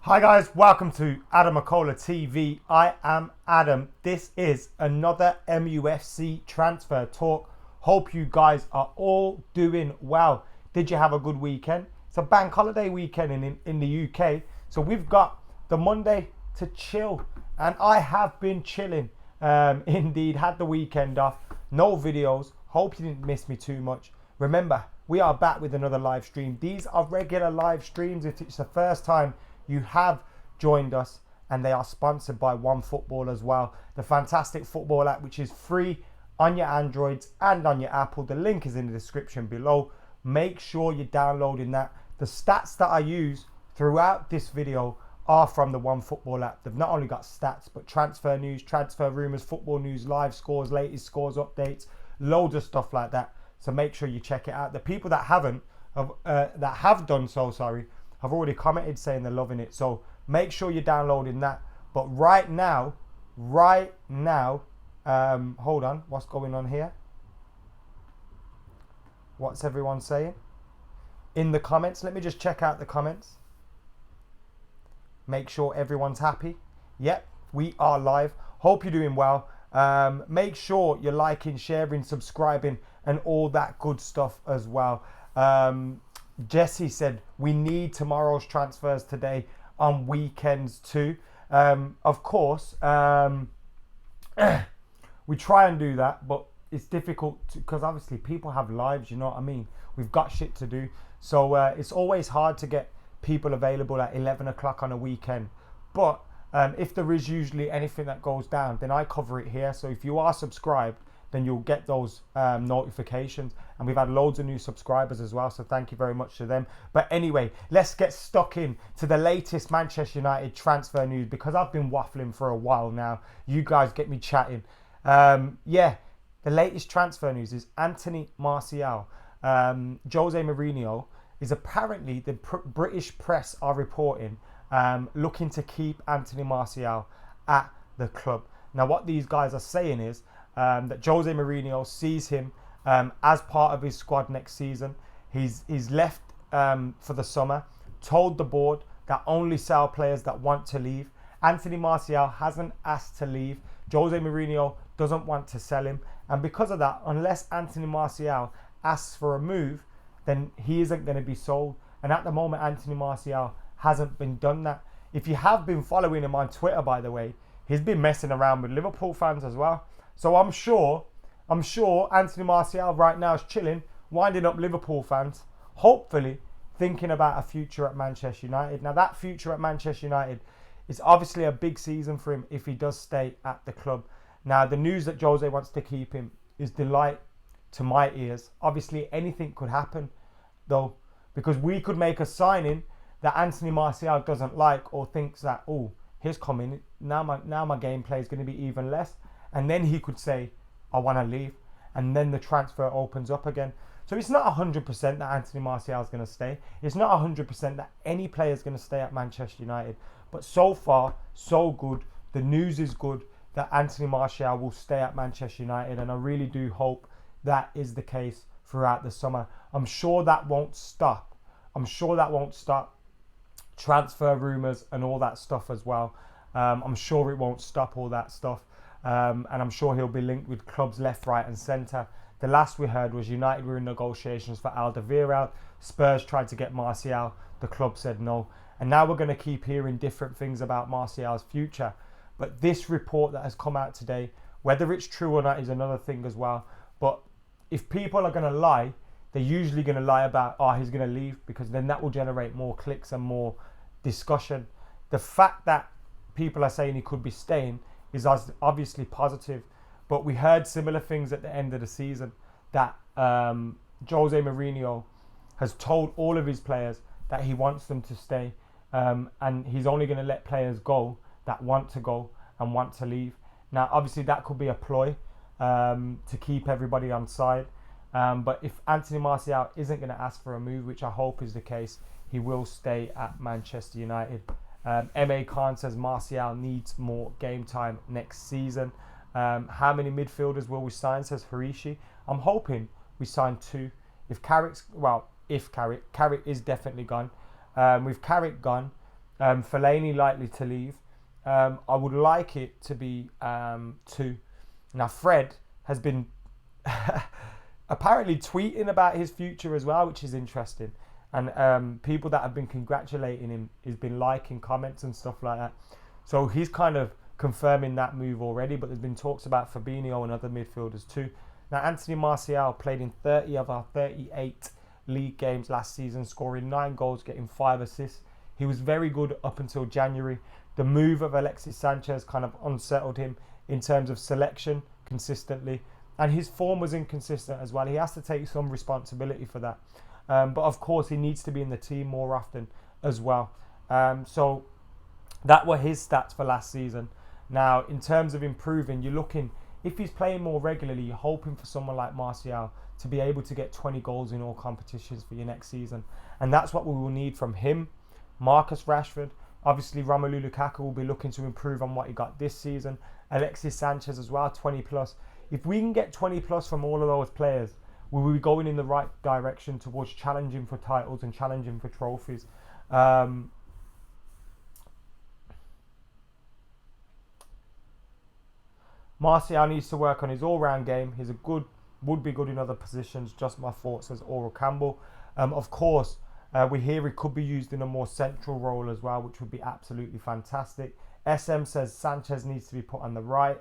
Hi guys, welcome to Adam McKola TV. I am Adam. This is another MUFC transfer talk. Hope you guys are all doing well. Did you have a good weekend? It's a bank holiday weekend in the UK. So we've got the Monday to chill. And I have been chilling. Indeed, had the weekend off. No videos. Hope you didn't miss me too much. Remember, we are back with another live stream. These are regular live streams. If it's the first time you have joined us, and they are sponsored by OneFootball as well, the fantastic football app, which is free on your Androids and on your Apple. The link is in the description below. Make sure you're downloading that. The stats that I use throughout this video are from the OneFootball app. They've not only got stats, but transfer news, transfer rumours, football news, live scores, latest scores, updates, loads of stuff like that. So make sure you check it out. The people that have done so, have already commented saying they're loving it. So make sure you're downloading that. But right now, hold on, what's going on here? What's everyone saying? In the comments, let me just check out the comments. Make sure everyone's happy. Yep, we are live. Hope you're doing well. Make sure you're liking, sharing, subscribing, and all that good stuff as well. Jesse said we need tomorrow's transfers today on weekends too. Of course, we try and do that, but it's difficult because obviously people have lives, you know what I mean? We've got shit to do. So it's always hard to get people available at 11 o'clock on a weekend. But if there is usually anything that goes down, then I cover it here. So if you are subscribed, then you'll get those notifications. And we've had loads of new subscribers as well, so thank you very much to them. But anyway, let's get stuck in to the latest Manchester United transfer news, because I've been waffling for a while now. You guys get me chatting. The latest transfer news is Anthony Martial. Jose Mourinho is apparently, the British press are reporting, looking to keep Anthony Martial at the club. Now, what these guys are saying is that Jose Mourinho sees him as part of his squad next season. He's left for the summer, told the board that only sell players that want to leave. Anthony Martial hasn't asked to leave. Jose Mourinho doesn't want to sell him. And because of that, unless Anthony Martial asks for a move, then he isn't going to be sold. And at the moment, Anthony Martial hasn't been done that. If you have been following him on Twitter, by the way, he's been messing around with Liverpool fans as well. So I'm sure Anthony Martial right now is chilling, winding up Liverpool fans, hopefully thinking about a future at Manchester United. Now, that future at Manchester United is obviously a big season for him if he does stay at the club. Now, the news that Jose wants to keep him is delight to my ears. Obviously, anything could happen, though, because we could make a signing that Anthony Martial doesn't like, or thinks that, oh, he's coming, now my gameplay is going to be even less. And then he could say, I want to leave. And then the transfer opens up again. So it's not 100% that Anthony Martial is going to stay. It's not 100% that any player is going to stay at Manchester United. But so far, so good. The news is good that Anthony Martial will stay at Manchester United. And I really do hope that is the case throughout the summer. I'm sure that won't stop. Transfer rumours and all that stuff as well. I'm sure it won't stop all that stuff. And I'm sure he'll be linked with clubs left, right and centre. The last we heard was United were in negotiations for Alderweireld. Spurs tried to get Martial. The club said no. And now we're going to keep hearing different things about Martial's future. But this report that has come out today, whether it's true or not is another thing as well. But if people are going to lie, they're usually going to lie about, he's going to leave, because then that will generate more clicks and more discussion. The fact that people are saying he could be staying is obviously positive, but we heard similar things at the end of the season, that Jose Mourinho has told all of his players that he wants them to stay, and he's only going to let players go that want to go and want to leave. Now, obviously, that could be a ploy to keep everybody on side, but if Anthony Martial isn't going to ask for a move, which I hope is the case, he will stay at Manchester United. M.A. Khan says Martial needs more game time next season. How many midfielders will we sign, says Harishi. I'm hoping we sign 2. If Carrick is definitely gone. With Carrick gone, Fellaini likely to leave. I would like it to be 2. Now, Fred has been apparently tweeting about his future as well, which is interesting. And people that have been congratulating him, he's been liking comments and stuff like that. So he's kind of confirming that move already, but there's been talks about Fabinho and other midfielders too. Now, Anthony Martial played in 30 of our 38 league games last season, scoring 9 goals, getting 5 assists. He was very good up until January. The move of Alexis Sanchez kind of unsettled him in terms of selection consistently. And his form was inconsistent as well. He has to take some responsibility for that. But of course, he needs to be in the team more often as well. So that were his stats for last season. Now, in terms of improving, you're looking, if he's playing more regularly, you're hoping for someone like Martial to be able to get 20 goals in all competitions for your next season. And that's what we will need from him. Marcus Rashford, obviously Romelu Lukaku will be looking to improve on what he got this season. Alexis Sanchez as well, 20 plus. If we can get 20 plus from all of those players, we will be going in the right direction towards challenging for titles and challenging for trophies. Martial needs to work on his all-round game. He's would be good in other positions. Just my thoughts as Oral Campbell. Of course, we hear he could be used in a more central role as well, which would be absolutely fantastic. SM says Sanchez needs to be put on the right.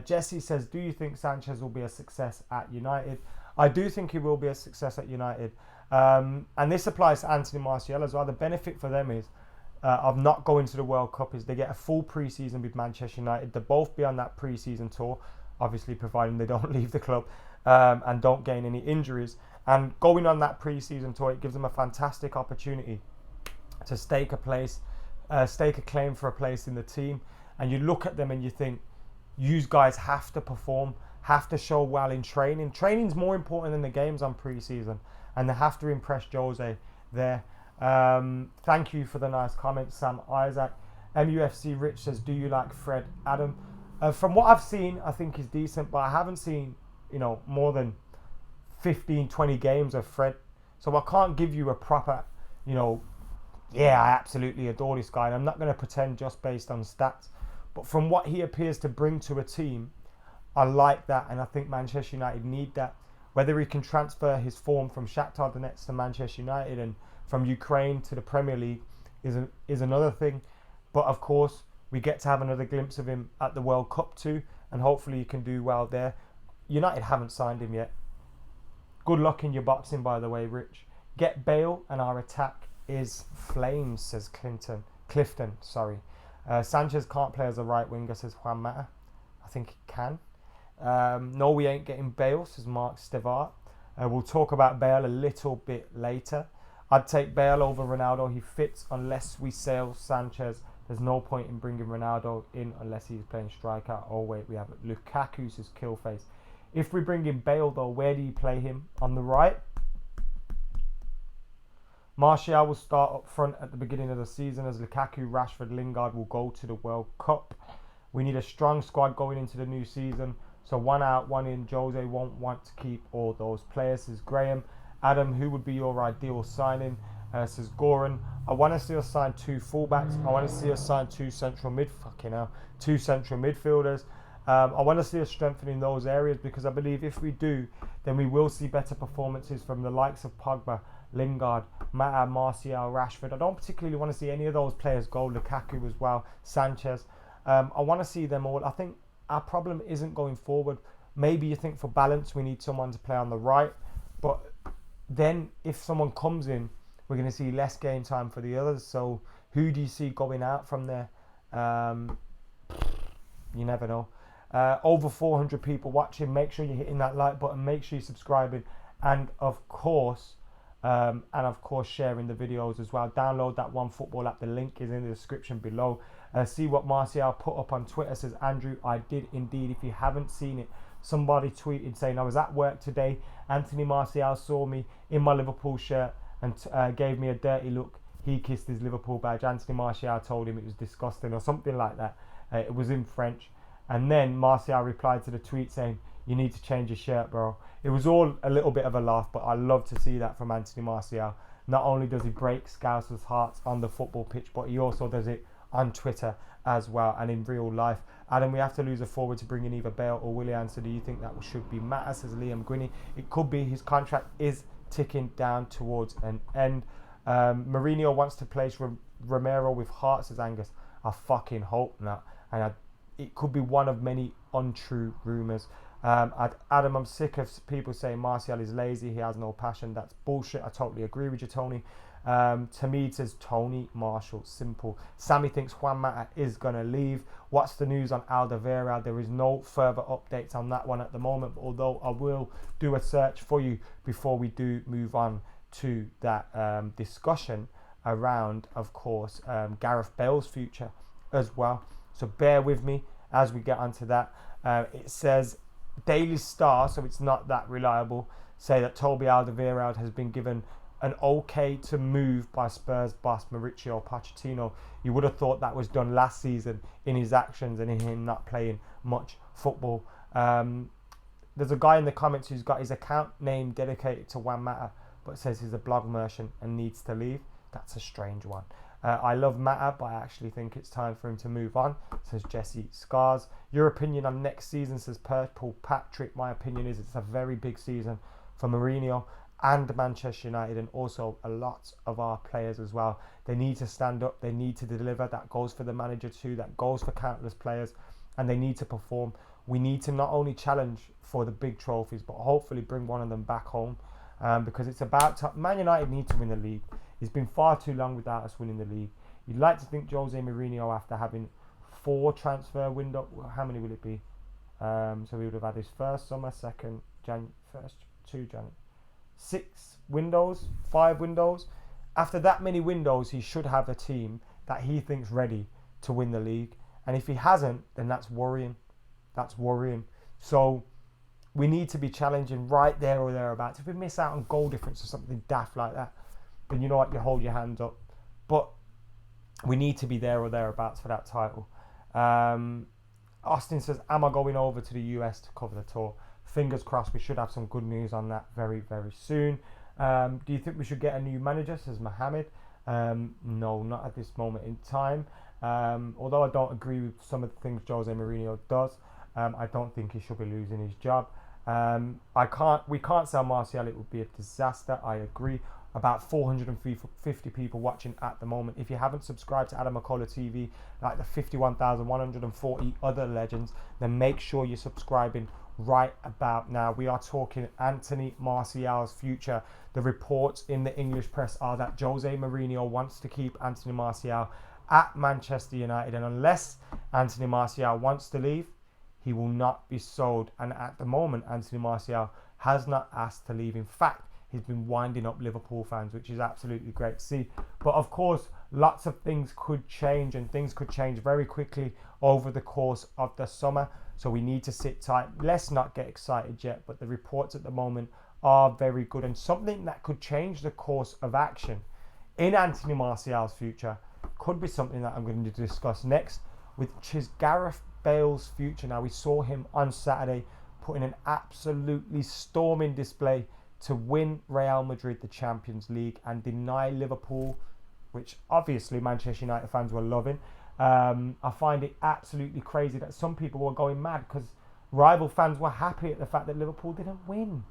Jesse says, do you think Sanchez will be a success at United? I do think he will be a success at United. And this applies to Anthony Martial as well. The benefit for them is of not going to the World Cup is they get a full pre-season with Manchester United. They'll both be on that pre-season tour, obviously providing they don't leave the club and don't gain any injuries. And going on that pre-season tour, it gives them a fantastic opportunity to stake a claim for a place in the team. And you look at them and you think, you guys have to perform, have to show well in training. Training's more important than the games on pre-season, and they have to impress Jose there. Thank you for the nice comments, Sam Isaac. MUFC Rich says, do you like Fred? Adam, from what I've seen, I think he's decent, but I haven't seen, more than 15, 20 games of Fred. So I can't give you a proper, yeah, I absolutely adore this guy. And I'm not going to pretend just based on stats. But from what he appears to bring to a team, I like that. And I think Manchester United need that. Whether he can transfer his form from Shakhtar Donetsk to Manchester United and from Ukraine to the Premier League is another thing. But of course, we get to have another glimpse of him at the World Cup too. And hopefully he can do well there. United haven't signed him yet. Good luck in your boxing, by the way, Rich. Get Bale and our attack is flames, says Clifton. Sanchez can't play as a right winger, says Juan Mata. I think he can. No, we ain't getting Bale, says Mark Stevart. We'll talk about Bale a little bit later. I'd take Bale over Ronaldo. He fits unless we sell Sanchez. There's no point in bringing Ronaldo in unless he's playing striker. Oh, wait, we have Lukaku, says Killface. If we bring in Bale, though, where do you play him? On the right? Martial will start up front at the beginning of the season as Lukaku, Rashford, Lingard will go to the World Cup. We need a strong squad going into the new season. So one out, one in. Jose won't want to keep all those players, says Graham. Adam, who would be your ideal signing? Says Goran. I want to see us sign 2 fullbacks. I want to see us sign 2 central midfielders. I want to see us strengthening those areas because I believe if we do, then we will see better performances from the likes of Pogba, Lingard, Mata, Martial, Rashford. I don't particularly want to see any of those players go. Lukaku as well, Sanchez. I want to see them all. I think our problem isn't going forward. Maybe you think for balance we need someone to play on the right, but then if someone comes in, we're going to see less game time for the others. So who do you see going out from there? You never know. Over 400 people watching. Make sure you're hitting that like button. Make sure you're subscribing, and of course sharing the videos as well. Download that OneFootball app. The link is in the description below. See what Martial put up on Twitter. Says Andrew, I did indeed. If you haven't seen it, somebody tweeted saying I was at work today. Anthony Martial saw me in my Liverpool shirt and gave me a dirty look. He kissed his Liverpool badge. Anthony Martial told him it was disgusting or something like that. It was in French. And then Martial replied to the tweet saying, "You need to change your shirt, bro." It was all a little bit of a laugh, but I love to see that from Anthony Martial. Not only does he break Scousers' hearts on the football pitch, but he also does it on Twitter as well and in real life. Adam, we have to lose a forward to bring in either Bale or Willian. So do you think that should be Matter, says Liam Gwinney? It could be. His contract is ticking down towards an end. Mourinho wants to place Romero with Hart, says Angus. I fucking hope not. And it could be one of many untrue rumours. Adam, I'm sick of people saying Martial is lazy, he has no passion. That's bullshit. I totally agree with you, Tony. Tamid says Tony Marshall, simple. Sammy thinks Juan Mata is going to leave. What's the news on Alderweireld? There is no further updates on that one at the moment, although I will do a search for you before we do move on to that discussion around, of course, Gareth Bale's future as well. So bear with me as we get onto that. It says Daily Star, so it's not that reliable, say that Toby Alderweireld has been given an okay to move by Spurs boss Mauricio Pochettino. You would have thought that was done last season in his actions and in him not playing much football. There's a guy in the comments who's got his account name dedicated to Juan Mata, but says he's a blog merchant and needs to leave. That's a strange one. I love Mata, but I actually think it's time for him to move on, says Jesse Scars. Your opinion on next season, says Purple Patrick. My opinion is it's a very big season for Mourinho and Manchester United, and also a lot of our players as well. They need to stand up, they need to deliver. That goes for the manager too, that goes for countless players, and they need to perform. We need to not only challenge for the big trophies, but hopefully bring one of them back home, because it's about time. Man United need to win the league. It's been far too long without us winning the league. You'd like to think Jose Mourinho, after having 4 transfer window, how many will it be? So we would have had his first summer, second, first 2 January. 6 windows, 5 windows. After that many windows, he should have a team that he thinks ready to win the league. And if he hasn't, then that's worrying. That's worrying. So we need to be challenging right there or thereabouts. If we miss out on goal difference or something daft like that, then you know what, you hold your hands up. But we need to be there or thereabouts for that title. Austin says, am I going over to the US to cover the tour? Fingers crossed, we should have some good news on that very, very soon. Do you think we should get a new manager, says Mohammed? No, not at this moment in time. Although I don't agree with some of the things Jose Mourinho does, I don't think he should be losing his job. We can't sell Martial, it would be a disaster, I agree. About 450 people watching at the moment. If you haven't subscribed to Adam McKola TV, like the 51,140 other legends, then make sure you're subscribing right about now. We are talking Anthony Martial's future. The reports in the English press are that Jose Mourinho wants to keep Anthony Martial at Manchester United, and unless Anthony Martial wants to leave, he will not be sold. And at the moment, Anthony Martial has not asked to leave. In fact, he's been winding up Liverpool fans, which is absolutely great to see. But of course, lots of things could change, and things could change very quickly over the course of the summer. So we need to sit tight. Let's not get excited yet, but the reports at the moment are very good. And something that could change the course of action in Anthony Martial's future could be something that I'm going to discuss next, which is Gareth Bale's future. Now, we saw him on Saturday putting an absolutely storming display to win Real Madrid the Champions League and deny Liverpool, which obviously Manchester United fans were loving. I find it absolutely crazy that some people were going mad because rival fans were happy at the fact that Liverpool didn't win.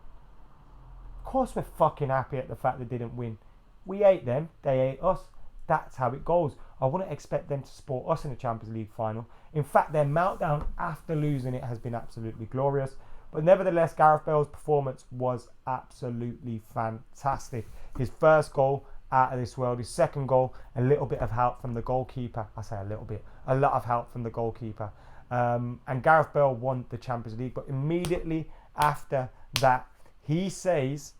Of course we're fucking happy at the fact they didn't win. We ate them, they ate us. That's how it goes. I wouldn't expect them to support us in the Champions League final. In fact, their meltdown after losing it has been absolutely glorious. But nevertheless, Gareth Bale's performance was absolutely fantastic. His first goal, out of this world. His second goal, a little bit of help from the goalkeeper. I say a little bit, a lot of help from the goalkeeper. And Gareth Bale won the Champions League. But immediately after that, he says,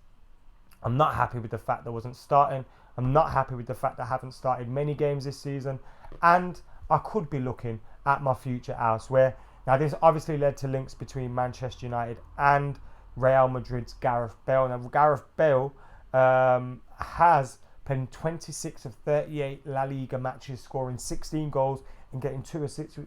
I'm not happy with the fact that I wasn't starting. I'm not happy with the fact that I haven't started many games this season. And I could be looking at my future elsewhere. Now, this obviously led to links between Manchester United and Real Madrid's Gareth Bale. Now, Gareth Bale has played in 26 of 38 La Liga matches, scoring 16 goals and getting 2 assists,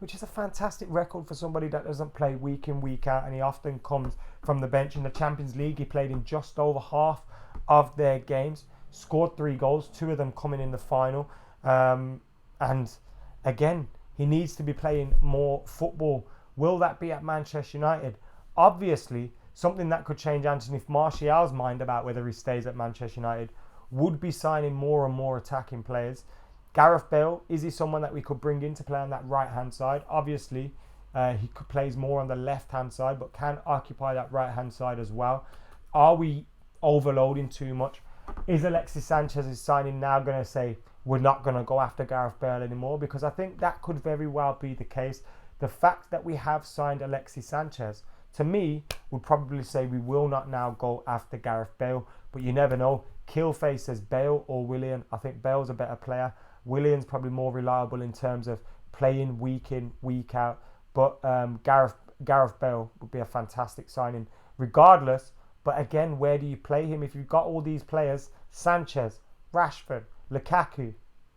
which is a fantastic record for somebody that doesn't play week in, week out, and he often comes from the bench. In the Champions League, he played in just over half of their games, scored 3 goals, 2 of them coming in the final. And again, he needs to be playing more football. Will that be at Manchester United? Obviously, something that could change Anthony Martial's mind about whether he stays at Manchester United would be signing more and more attacking players. Gareth Bale, is he someone that we could bring in to play on that right-hand side? Obviously, he plays more on the left-hand side, but can occupy that right-hand side as well. Are we overloading too much? Is Alexis Sanchez's signing now going to say, we're not going to go after Gareth Bale anymore? Because I think that could very well be the case. The fact that we have signed Alexis Sanchez, to me, would probably say we will not now go after Gareth Bale. But you never know. Killface says Bale or Willian. I think Bale's a better player. Willian's probably more reliable in terms of playing week in, week out. But Gareth Bale would be a fantastic signing regardless. But again, where do you play him? If you've got all these players, Sanchez, Rashford, Lukaku,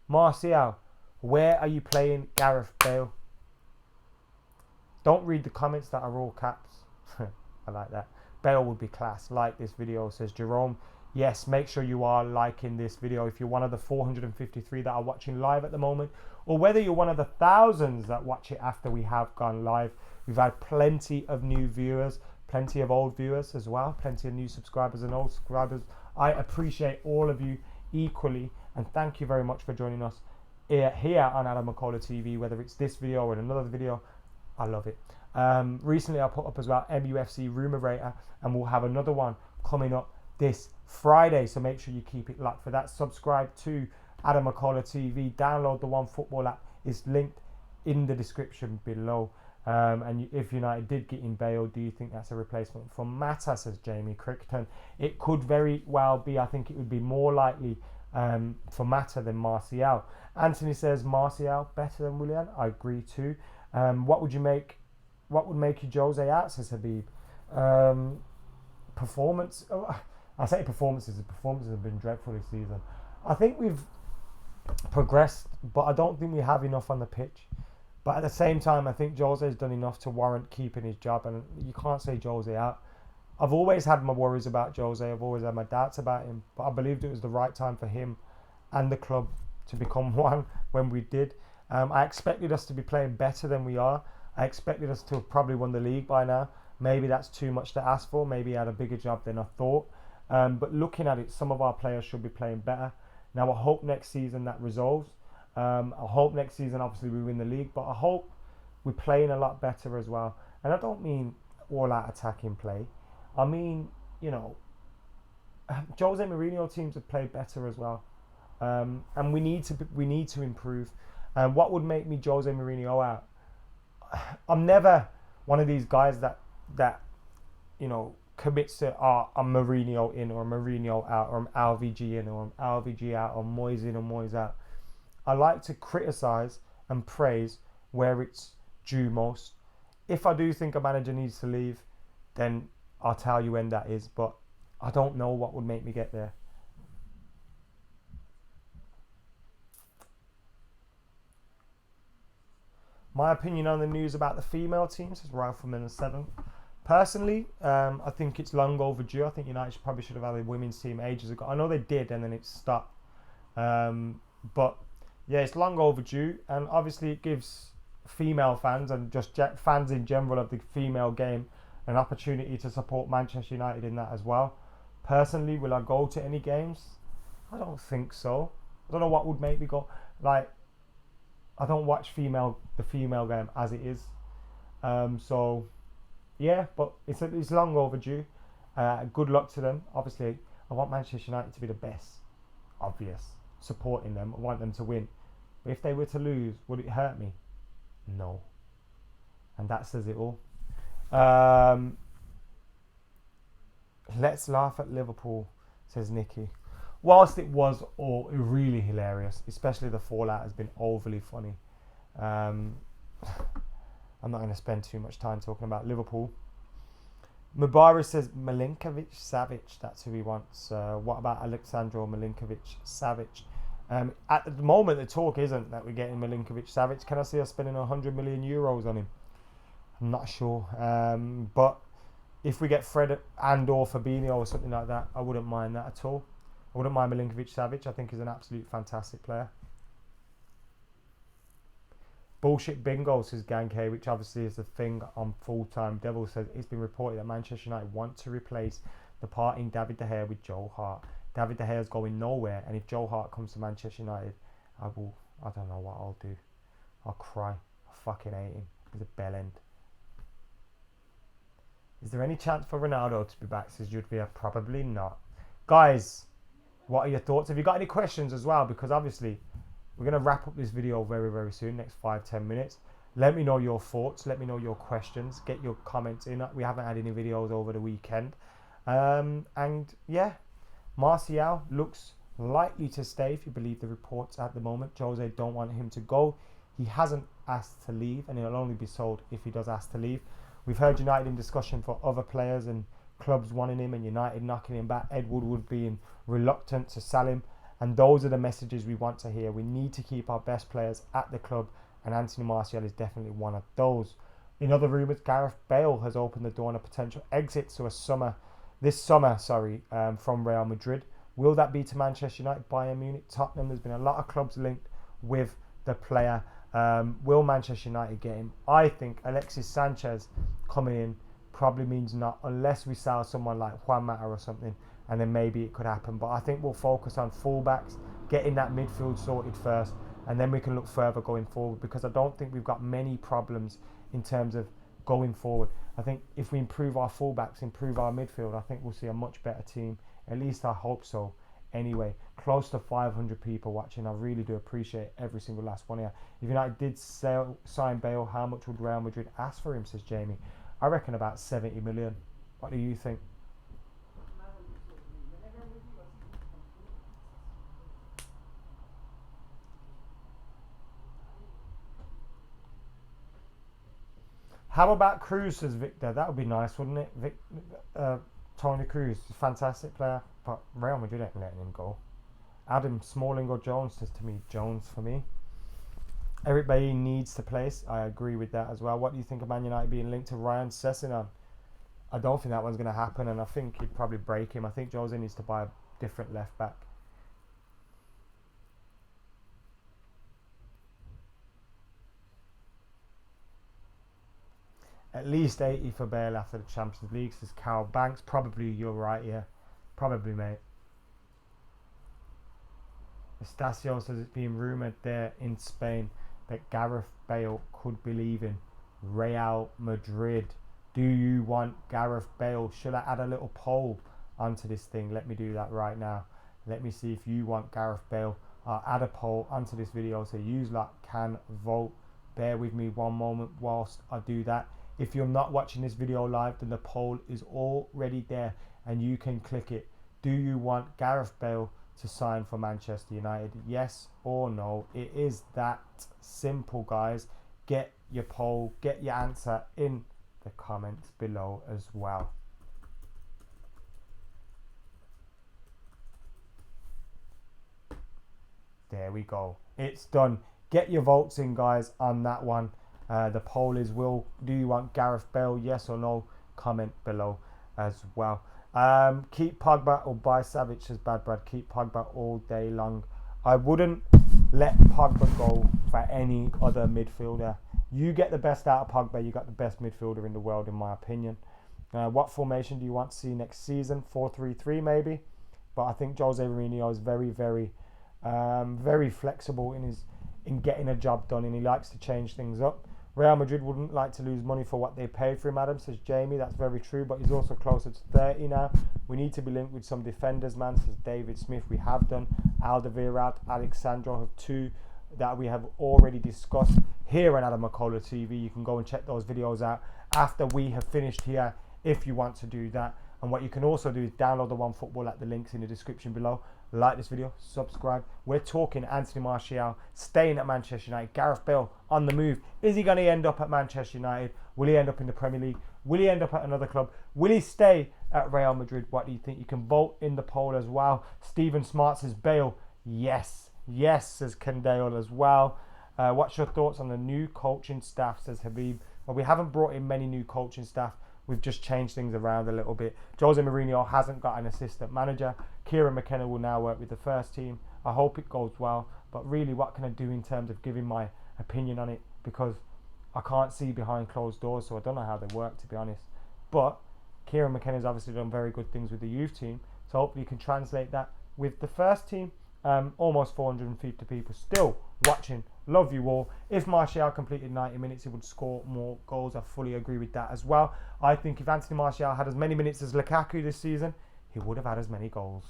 Martial, where are you playing Gareth Bale? Don't read the comments that are all caps. I like that. Bale would be class. Like this video, says Jerome. Yes, make sure you are liking this video if you're one of the 453 that are watching live at the moment, or whether you're one of the thousands that watch it after we have gone live. We've had plenty of new viewers, plenty of old viewers as well, plenty of new subscribers and old subscribers. I appreciate all of you equally, and thank you very much for joining us here on Adam McKola TV, whether it's this video or another video. I love it. Recently I put up as well MUFC Rumour Rater, and we'll have another one coming up this Friday, so make sure you keep it locked for that. Subscribe to Adam McKola TV, download the OneFootball app, it's linked in the description below. And if United did get in Bale, do you think that's a replacement for Mata, says Jamie Crichton? It could very well be. I think it would be more likely for Mata than Martial. Anthony says Martial better than Willian. I agree too. What would make you Jose out, says Habib? Performance. I say performances. The performances have been dreadful this season. I think we've progressed, but I don't think we have enough on the pitch. But at the same time, I think Jose's done enough to warrant keeping his job, and you can't say Jose out. I've always had my worries about Jose. I've always had my doubts about him, but I believed it was the right time for him and the club to become one when we did. I expected us to be playing better than we are. I expected us to have probably won the league by now. Maybe that's too much to ask for. Maybe he had a bigger job than I thought. But looking at it, some of our players should be playing better. Now, I hope next season that resolves. I hope next season, obviously, we win the league. But I hope we're playing a lot better as well. And I don't mean all-out attacking play. I mean, Jose Mourinho teams have played better as well. And we need to improve. And what would make me Jose Mourinho out? I'm never one of these guys that commits to I'm Mourinho in or Mourinho out, or I'm LVG in or I'm LVG out, or Moyes in or Moyes out. I like to criticise and praise where it's due most. If I do think a manager needs to leave, then I'll tell you when that is, but I don't know what would make me get there. My opinion on the news about the female teams is Rifleman 7. Personally, I think it's long overdue. I think United probably should have had a women's team ages ago. I know they did, and then it stopped. But yeah, it's long overdue, and obviously it gives female fans and just fans in general of the female game an opportunity to support Manchester United in that as well. Personally, will I go to any games? I don't think so. I don't know what would make me go. I don't watch the female game as it is. So yeah, but it's long overdue. Good luck to them. Obviously, I want Manchester United to be the best. Obvious. Supporting them. I want them to win. But if they were to lose, would it hurt me? No. And that says it all. Let's laugh at Liverpool, says Nicky. Whilst it was all really hilarious, especially the fallout has been overly funny. I'm not going to spend too much time talking about Liverpool. Mubarak says Milinkovic Savic, that's who he wants. What about Alexandro Milinkovic Savic? At the moment, the talk isn't that we're getting Milinkovic-Savic. Can I see us spending 100 million euros on him? I'm not sure. But if we get Fred and or Fabinho or something like that, I wouldn't mind that at all. I wouldn't mind Milinkovic-Savic. I think he's an absolute fantastic player. Bullshit bingo, says Ganke, which obviously is the thing on Full-Time Devil. Says it's been reported that Manchester United want to replace the parting David De Gea with Joe Hart. David De Gea is going nowhere, and if Joe Hart comes to Manchester United, I don't know what I'll do. I'll cry. I fucking hate him. He's a bell end. Is there any chance for Ronaldo to be back, says Judvia? Probably not. Guys, what are your thoughts? Have you got any questions as well? Because obviously, we're going to wrap up this video very, very soon, next 5-10 minutes. Let me know your thoughts. Let me know your questions. Get your comments in. We haven't had any videos over the weekend. And yeah, Martial looks likely to stay if you believe the reports at the moment. Jose don't want him to go. He hasn't asked to leave, and he'll only be sold if he does ask to leave. We've heard United in discussion for other players and clubs wanting him and United knocking him back. Ed Woodward being reluctant to sell him. And those are the messages we want to hear. We need to keep our best players at the club, and Anthony Martial is definitely one of those. In other rumours, Gareth Bale has opened the door on a potential exit to this summer, from Real Madrid. Will that be to Manchester United, Bayern Munich, Tottenham? There's been a lot of clubs linked with the player. Will Manchester United get him? I think Alexis Sanchez coming in probably means not, unless we sell someone like Juan Mata or something, and then maybe it could happen. But I think we'll focus on fullbacks, getting that midfield sorted first, and then we can look further going forward, because I don't think we've got many problems in terms of going forward. I think if we improve our fullbacks, improve our midfield, I think we'll see a much better team. At least I hope so. Anyway, close to 500 people watching. I really do appreciate every single last one here. If United did sign Bale, how much would Real Madrid ask for him, says Jamie? I reckon about 70 million. What do you think? How about Cruz, says Victor? That would be nice, wouldn't it? Tony Cruz, fantastic player, but Real Madrid ain't letting him go. Adam, Smalling or Jones, says to me, Jones for me. Eric Bailly needs to place. I agree with that as well. What do you think of Man United being linked to Ryan Sessegnon? I don't think that one's going to happen, and I think he'd probably break him. I think Jose needs to buy a different left back. At least 80 for Bale after the Champions League, says Carl Banks. Probably, you're right, yeah. Probably, mate. Estacio says it's being rumoured there in Spain that Gareth Bale could be leaving Real Madrid. Do you want Gareth Bale? Should I add a little poll onto this thing? Let me do that right now. Let me see if you want Gareth Bale. I'll add a poll onto this video so you lot can vote. Bear with me one moment whilst I do that. If you're not watching this video live, then the poll is already there and you can click it. Do you want Gareth Bale to sign for Manchester United? Yes or no? It is that simple, guys. Get your poll, get your answer in the comments below as well. There we go. It's done. Get your votes in, guys, on that one. The poll is, do you want Gareth Bale? Yes or no? Comment below as well. Keep Pogba or buy Savic, says Bad Brad. Keep Pogba all day long. I wouldn't let Pogba go for any other midfielder. You get the best out of Pogba. You got the best midfielder in the world, in my opinion. What formation do you want to see next season? 4-3-3 maybe. But I think Jose Mourinho is very, very, very flexible in getting a job done, and he likes to change things up. Real Madrid wouldn't like to lose money for what they paid for him, Adam, says Jamie. That's very true, but he's also closer to 30 now. We need to be linked with some defenders, man, says David Smith. We have done. Alderweireld, Alexandro have two that we have already discussed here on Adam McKola TV. You can go and check those videos out after we have finished here if you want to do that. And what you can also do is download the OneFootball at the links in the description below. Like this video, subscribe. We're talking Anthony Martial staying at Manchester United. Gareth Bale on the move. Is he going to end up at Manchester United? Will he end up in the Premier League? Will he end up at another club? Will he stay at Real Madrid? What do you think? You can vote in the poll as well. Stephen Smart says Bale. Yes, Yes, says Kendale as well. What's your thoughts on the new coaching staff, says Habib. Well, we haven't brought in many new coaching staff. We've just changed things around a little bit. Jose Mourinho hasn't got an assistant manager. Kieran McKenna will now work with the first team. I hope it goes well. But really, what can I do in terms of giving my opinion on it? Because I can't see behind closed doors, so I don't know how they work, to be honest. But Kieran McKenna's obviously done very good things with the youth team. So hopefully you can translate that with the first team. Almost 450 people still watching. Love you all. If Martial completed 90 minutes, he would score more goals. I fully agree with that as well. I think if Anthony Martial had as many minutes as Lukaku this season, he would have had as many goals.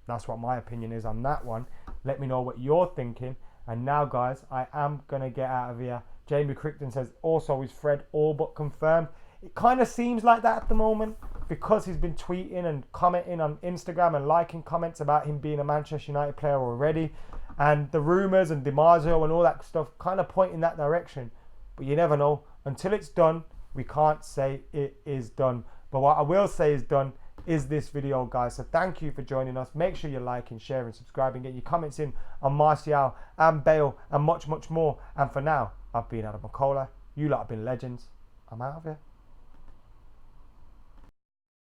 That's what my opinion is on that one. Let me know what you're thinking. And now, guys, I am going to get out of here. Jamie Crichton says, also, is Fred all but confirmed? It kind of seems like that at the moment, because he's been tweeting and commenting on Instagram and liking comments about him being a Manchester United player already. And the rumours and DiMarzio and all that stuff kind of point in that direction. But you never know. Until it's done, we can't say it is done. But what I will say is done is this video, guys. So thank you for joining us. Make sure you're liking, sharing, subscribing, get your comments in on Martial and Bale and much, much more. And for now, I've been Adam McKola. You lot have been legends. I'm out of here.